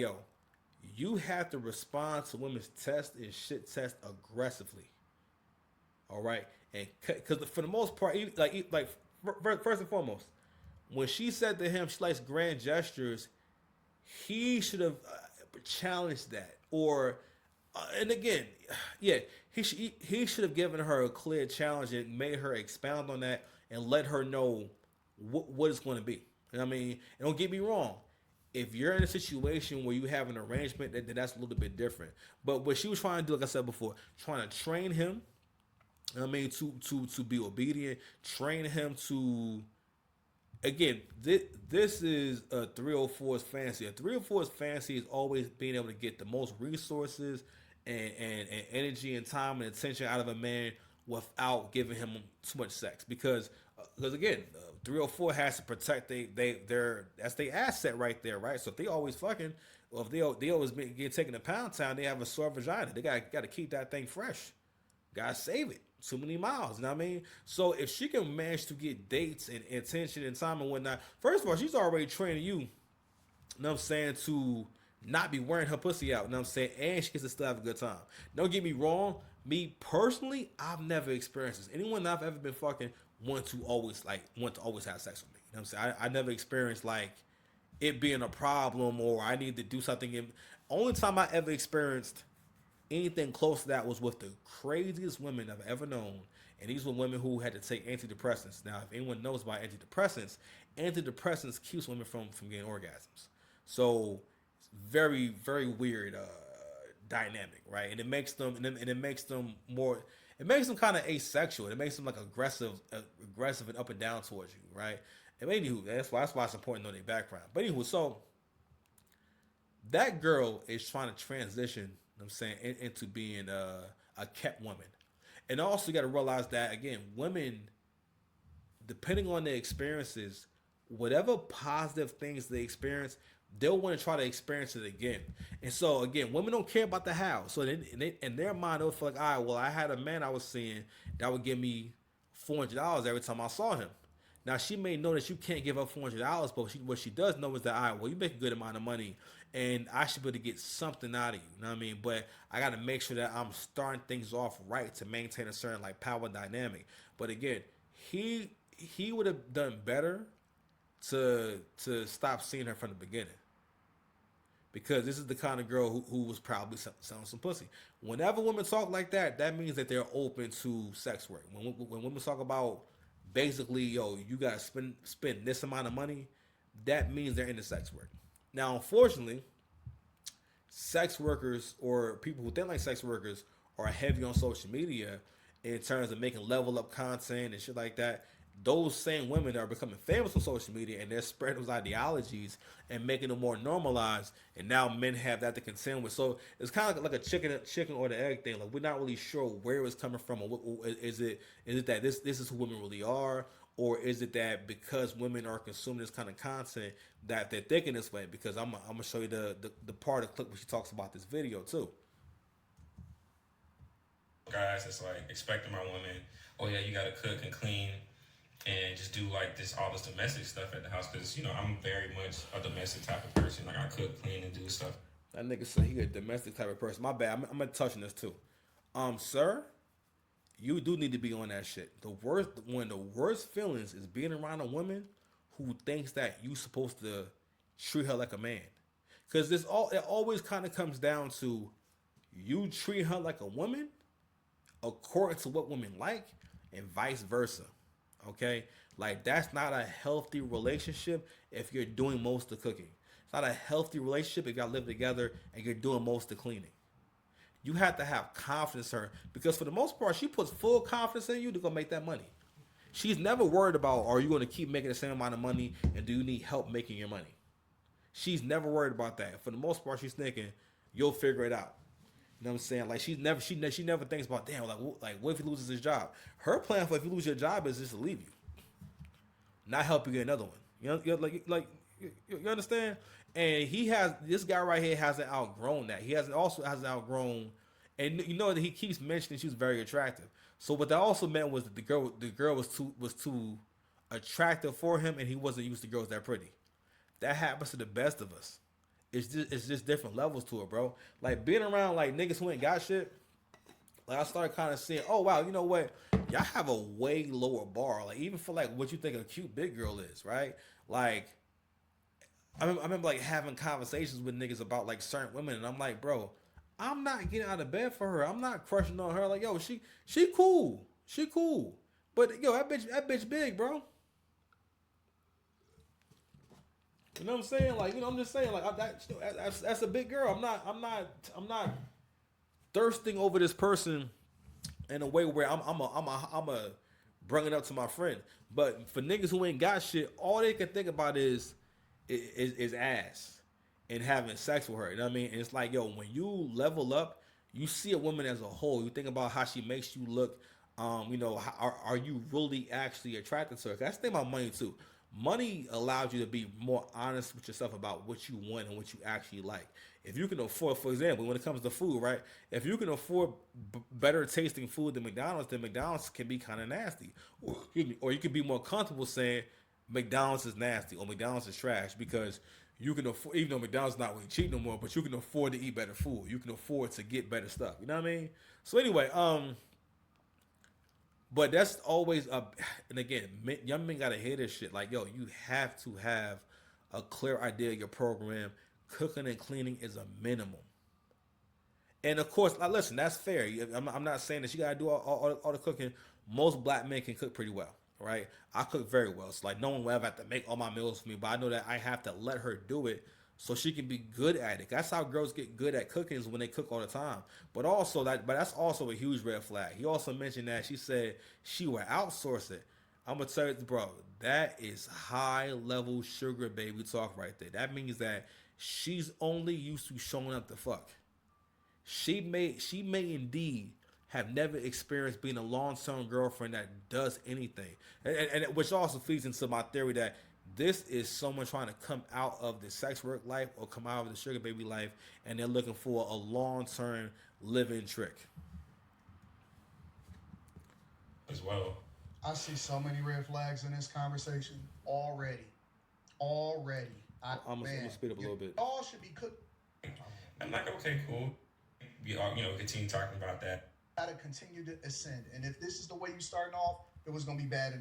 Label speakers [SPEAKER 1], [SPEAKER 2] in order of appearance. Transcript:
[SPEAKER 1] yo, you have to respond to women's test and shit test aggressively. All right, and because for the most part, first and foremost, when she said to him she likes grand gestures, he should have challenged that. Or, and again, yeah, he should have given her a clear challenge and made her expound on that and let her know what it's going to be. You know what I mean? And don't get me wrong. If you're in a situation where you have an arrangement, that's a little bit different. But what she was trying to do, like I said before, trying to train him, I mean, to be obedient, train him to. Again, this is a 304's fancy. A 304's fancy is always being able to get the most resources and energy and time and attention out of a man without giving him too much sex. Because again, 304 has to protect their that's their asset right there, right? So if they always fucking, well, if they always get taken to Pound Town, they have a sore vagina. They got to keep that thing fresh. Gotta save it. Too many miles, you know what I mean? So if she can manage to get dates and attention and time and whatnot, first of all, she's already training you, know what I'm saying, to not be wearing her pussy out, you know what I'm saying? And she gets to still have a good time. Don't get me wrong, me personally, I've never experienced this. Anyone that I've ever been fucking want to always have sex with me. You know what I'm saying? I never experienced like it being a problem or I need to do something. Only time I ever experienced anything close to that was with the craziest women I've ever known. And these were women who had to take antidepressants. Now, if anyone knows about antidepressants keeps women from getting orgasms. So it's very, very weird dynamic, right? And it makes them more. It makes them kind of asexual. It makes them like aggressive and up and down towards you, right? And anywho, that's why it's important to know their background. But anywho, so that girl is trying to transition, you know what I'm saying, into being a kept woman. And also you got to realize that again, women, depending on their experiences, whatever positive things they experience, they'll want to try to experience it again. And so again, women don't care about the how. So in their mind, they'll feel like, all right, well, I had a man I was seeing that would give me $400 every time I saw him. Now she may know that you can't give up $400, but what she does know is that, all right, well, you make a good amount of money, and I should be able to get something out of you. You know what I mean? But I got to make sure that I'm starting things off right to maintain a certain like power dynamic. But again, he would have done better to stop seeing her from the beginning, because this is the kind of girl who was probably selling some pussy. Whenever women talk like that, that means that they're open to sex work. When women talk about basically, yo, you gotta spend this amount of money, that means they're into sex work. Now, unfortunately, sex workers or people who think like sex workers are heavy on social media in terms of making level up content and shit like that. Those same women are becoming famous on social media and they're spreading those ideologies and making them more normalized. And now men have that to contend with. So it's kind of like a chicken or the egg thing. Like we're not really sure where it's coming from. Or is it that this is who women really are, or is it that because women are consuming this kind of content that they're thinking this way? Because I'm gonna show you the part of the clip where she talks about this video too.
[SPEAKER 2] Guys, it's like expecting my woman, oh yeah, you gotta cook and clean and just do like all this domestic stuff at the house, because I'm very much a domestic type of person. Like I cook, clean, and do stuff.
[SPEAKER 1] That nigga said he a domestic type of person. My bad. I'm gonna touch on this too. Sir, you do need to be on that shit. One of the worst feelings is being around a woman who thinks that you supposed to treat her like a man. Cause it always kind of comes down to you treat her like a woman according to what women like, and vice versa. Okay? Like that's not a healthy relationship if you're doing most of the cooking. It's not a healthy relationship if y'all live together and you're doing most of the cleaning. You have to have confidence in her, because for the most part, she puts full confidence in you to go make that money. She's never worried about, are you going to keep making the same amount of money and do you need help making your money? She's never worried about that. For the most part, she's thinking you'll figure it out. You know what I'm saying? Like she never thinks about, damn, like what if he loses his job? Her plan for if you lose your job is just to leave you, not help you get another one. You understand? And this guy right here hasn't outgrown that. He hasn't outgrown, and you know that he keeps mentioning she was very attractive. So what that also meant was that the girl was too attractive for him, and he wasn't used to girls that pretty. That happens to the best of us. it's just different levels to it, bro. Like being around like niggas who ain't got shit. Like I started kind of seeing, oh wow, you know what? Y'all have a way lower bar. Like even for like what you think a cute big girl is, right? Like I remember like having conversations with niggas about like certain women, and I'm like, bro, I'm not getting out of bed for her. I'm not crushing on her. Like, yo, she cool, she cool, but yo, that bitch big, bro. You know what I'm saying? Like, I'm just saying, like, that's a big girl. I'm not thirsting over this person in a way where I'm a bring it up to my friend. But for niggas who ain't got shit, all they can think about is ass and having sex with her. You know what I mean? And it's like, yo, when you level up, you see a woman as a whole. You think about how she makes you look. Are you really actually attracted to her? That's the thing about money too. Money allows you to be more honest with yourself about what you want and what you actually like. If you can afford, for example, when it comes to food, right? If you can afford better tasting food than McDonald's, then McDonald's can be kind of nasty. Or you could be more comfortable saying McDonald's is nasty or McDonald's is trash because you can afford, even though McDonald's not really cheap no more, but you can afford to eat better food. You can afford to get better stuff. You know what I mean? So anyway, but that's always a, and again, young men gotta hear this shit. Like, yo, you have to have a clear idea of your program. Cooking and cleaning is a minimum. And of course, like, listen, that's fair. I'm not saying that you gotta do all the cooking. Most black men can cook pretty well, right? I cook very well. So like, no one will ever have to make all my meals for me, but I know that I have to let her do it so she can be good at it. That's how girls get good at cooking is when they cook all the time. But that's also a huge red flag. He also mentioned that she said she would outsource it. I'm gonna tell you, bro, that is high level sugar baby talk right there. That means that she's only used to showing up to fuck. She may indeed have never experienced being a long term girlfriend that does anything, and which also feeds into my theory that this is someone trying to come out of the sex work life or come out of the sugar baby life, and they're looking for a long term living trick.
[SPEAKER 2] as well.
[SPEAKER 3] I see so many red flags in this conversation already. Already.
[SPEAKER 1] I'm gonna
[SPEAKER 3] Man,
[SPEAKER 1] speed up a little bit.
[SPEAKER 3] y'all should be cooked.
[SPEAKER 2] I'm like, okay, cool. We all, continue talking about that.
[SPEAKER 3] Gotta continue to ascend. And if this is the way you starting off, it was gonna be bad in